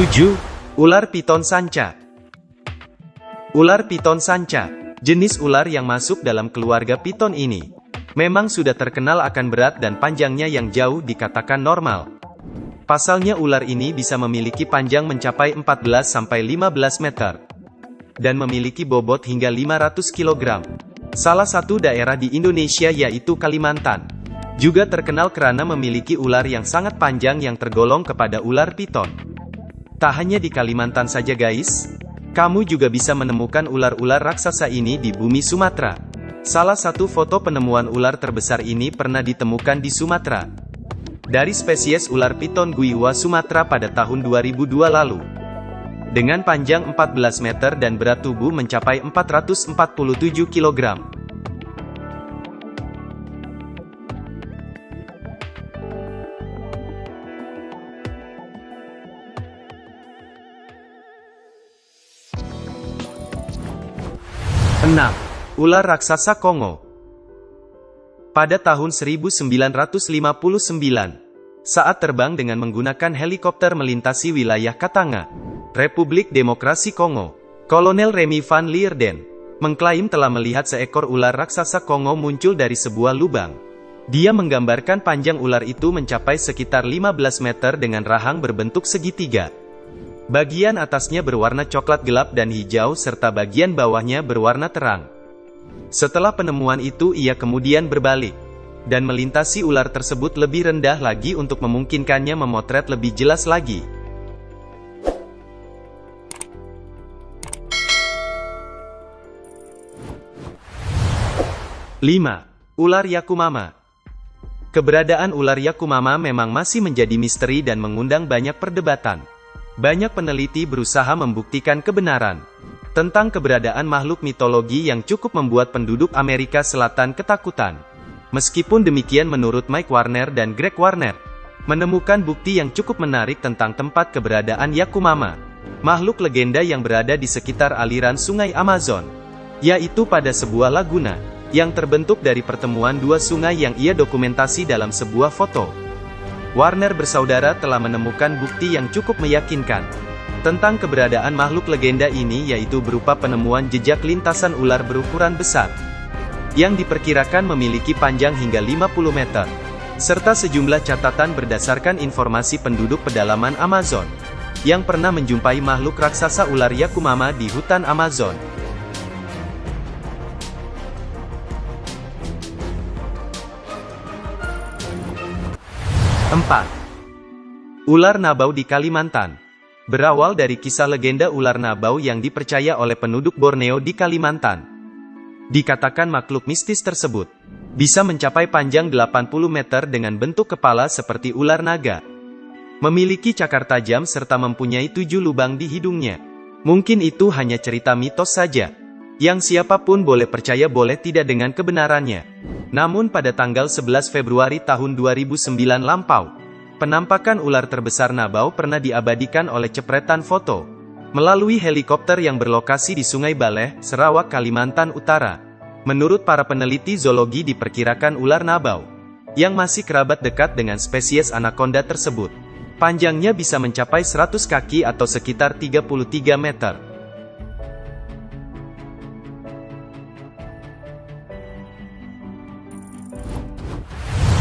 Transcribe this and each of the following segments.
7. Ular piton sanca. Ular piton sanca, jenis ular yang masuk dalam keluarga piton ini, memang sudah terkenal akan berat dan panjangnya yang jauh dikatakan normal. Pasalnya ular ini bisa memiliki panjang mencapai 14-15 meter, dan memiliki bobot hingga 500 kg. Salah satu daerah di Indonesia yaitu Kalimantan, juga terkenal karena memiliki ular yang sangat panjang yang tergolong kepada ular piton. Tak hanya di Kalimantan saja guys, kamu juga bisa menemukan ular-ular raksasa ini di bumi Sumatera. Salah satu foto penemuan ular terbesar ini pernah ditemukan di Sumatera, dari spesies ular piton Guiwa Sumatera pada tahun 2002 lalu. Dengan panjang 14 meter dan berat tubuh mencapai 447 kg. 6. Ular raksasa Kongo. Pada tahun 1959, saat terbang dengan menggunakan helikopter melintasi wilayah Katanga, Republik Demokrasi Kongo, Kolonel Remy van Lierden mengklaim telah melihat seekor ular raksasa Kongo muncul dari sebuah lubang. Dia menggambarkan panjang ular itu mencapai sekitar 15 meter dengan rahang berbentuk segitiga. Bagian atasnya berwarna coklat gelap dan hijau serta bagian bawahnya berwarna terang. Setelah penemuan itu ia kemudian berbalik, dan melintasi ular tersebut lebih rendah lagi untuk memungkinkannya memotret lebih jelas lagi. Lima. Ular Yakumama. Keberadaan ular Yakumama memang masih menjadi misteri dan mengundang banyak perdebatan. Banyak peneliti berusaha membuktikan kebenaran tentang keberadaan makhluk mitologi yang cukup membuat penduduk Amerika Selatan ketakutan. Meskipun demikian, menurut Mike Warner dan Greg Warner, menemukan bukti yang cukup menarik tentang tempat keberadaan Yakumama, makhluk legenda yang berada di sekitar aliran sungai Amazon, yaitu pada sebuah laguna yang terbentuk dari pertemuan dua sungai yang ia dokumentasi dalam sebuah foto. Warner bersaudara telah menemukan bukti yang cukup meyakinkan tentang keberadaan makhluk legenda ini, yaitu berupa penemuan jejak lintasan ular berukuran besar, yang diperkirakan memiliki panjang hingga 50 meter, serta sejumlah catatan berdasarkan informasi penduduk pedalaman Amazon, yang pernah menjumpai makhluk raksasa ular Yakumama di hutan Amazon. Empat. Ular Nabau di Kalimantan. Berawal dari kisah legenda ular Nabau yang dipercaya oleh penduduk Borneo di Kalimantan. Dikatakan makhluk mistis tersebut bisa mencapai panjang 80 meter dengan bentuk kepala seperti ular naga, memiliki cakar tajam serta mempunyai 7 lubang di hidungnya. Mungkin itu hanya cerita mitos saja, yang siapapun boleh percaya boleh tidak dengan kebenarannya. Namun pada tanggal 11 Februari tahun 2009 lampau, penampakan ular terbesar Nabau pernah diabadikan oleh cepretan foto melalui helikopter yang berlokasi di Sungai Baleh, Sarawak, Kalimantan Utara. Menurut para peneliti zoologi, diperkirakan ular Nabau, yang masih kerabat dekat dengan spesies anaconda tersebut, panjangnya bisa mencapai 100 kaki atau sekitar 33 meter.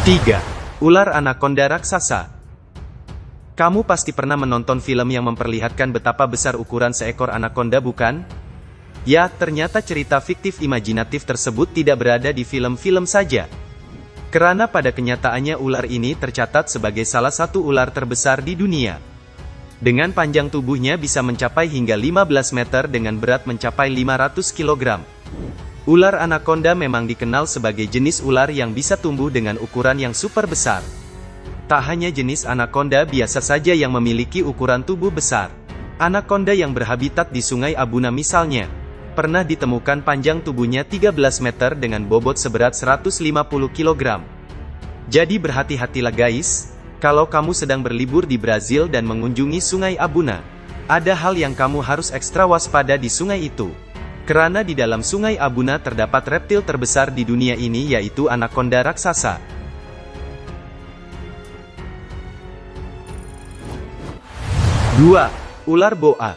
3. Ular anaconda raksasa. Kamu pasti pernah menonton film yang memperlihatkan betapa besar ukuran seekor anaconda, bukan? Ya, ternyata cerita fiktif imajinatif tersebut tidak berada di film-film saja. Karena pada kenyataannya ular ini tercatat sebagai salah satu ular terbesar di dunia. Dengan panjang tubuhnya bisa mencapai hingga 15 meter dengan berat mencapai 500 kg. Ular anaconda memang dikenal sebagai jenis ular yang bisa tumbuh dengan ukuran yang super besar. Tak hanya jenis anaconda biasa saja yang memiliki ukuran tubuh besar. Anaconda yang berhabitat di Sungai Abuna misalnya, pernah ditemukan panjang tubuhnya 13 meter dengan bobot seberat 150 kg. Jadi berhati-hatilah guys, kalau kamu sedang berlibur di Brazil dan mengunjungi Sungai Abuna. Ada hal yang kamu harus ekstra waspada di sungai itu. Karena di dalam Sungai Abuna terdapat reptil terbesar di dunia ini, yaitu anaconda raksasa. 2. Ular boa.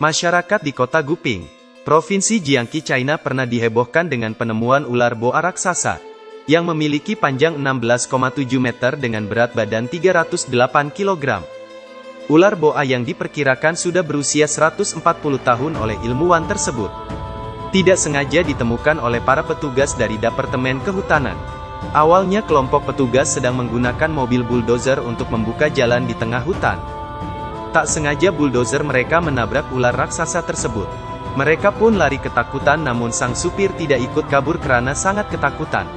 Masyarakat di kota Guping, Provinsi Jiangxi, China pernah dihebohkan dengan penemuan ular boa raksasa, yang memiliki panjang 16,7 meter dengan berat badan 308 kg. Ular boa yang diperkirakan sudah berusia 140 tahun oleh ilmuwan tersebut, tidak sengaja ditemukan oleh para petugas dari Departemen Kehutanan. Awalnya kelompok petugas sedang menggunakan mobil bulldozer untuk membuka jalan di tengah hutan. Tak sengaja bulldozer mereka menabrak ular raksasa tersebut. Mereka pun lari ketakutan, namun sang supir tidak ikut kabur karena sangat ketakutan.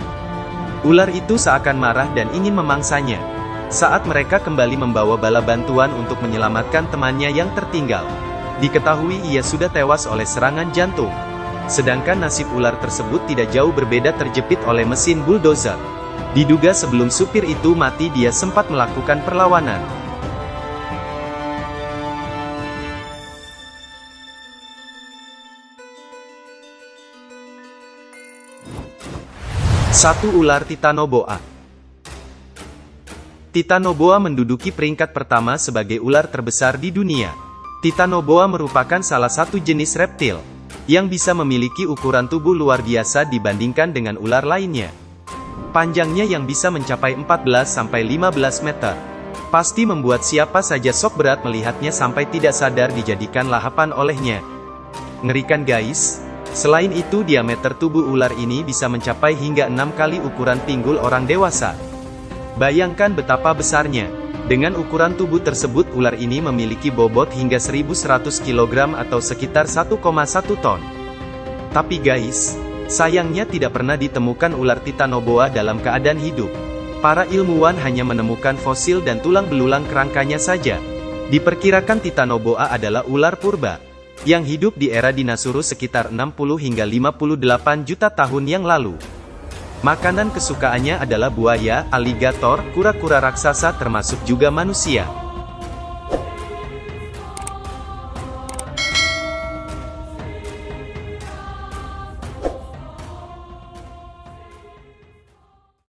Ular itu seakan marah dan ingin memangsanya. Saat mereka kembali membawa bala bantuan untuk menyelamatkan temannya yang tertinggal, diketahui ia sudah tewas oleh serangan jantung. Sedangkan nasib ular tersebut tidak jauh berbeda, terjepit oleh mesin bulldozer. Diduga sebelum supir itu mati dia sempat melakukan perlawanan. Satu ular Titanoboa. Titanoboa menduduki peringkat pertama sebagai ular terbesar di dunia. Titanoboa merupakan salah satu jenis reptil yang bisa memiliki ukuran tubuh luar biasa dibandingkan dengan ular lainnya. Panjangnya yang bisa mencapai 14–15 meter. Pasti membuat siapa saja sok berat melihatnya sampai tidak sadar dijadikan lahapan olehnya. Ngerikan guys. Selain itu, diameter tubuh ular ini bisa mencapai hingga 6 kali ukuran pinggul orang dewasa. Bayangkan betapa besarnya. Dengan ukuran tubuh tersebut, ular ini memiliki bobot hingga 1100 kg atau sekitar 1,1 ton. Tapi guys, sayangnya tidak pernah ditemukan ular Titanoboa dalam keadaan hidup. Para ilmuwan hanya menemukan fosil dan tulang belulang kerangkanya saja. Diperkirakan Titanoboa adalah ular purba yang hidup di era dinosaurus sekitar 60 hingga 58 juta tahun yang lalu. Makanan kesukaannya adalah buaya, aligator, kura-kura raksasa termasuk juga manusia.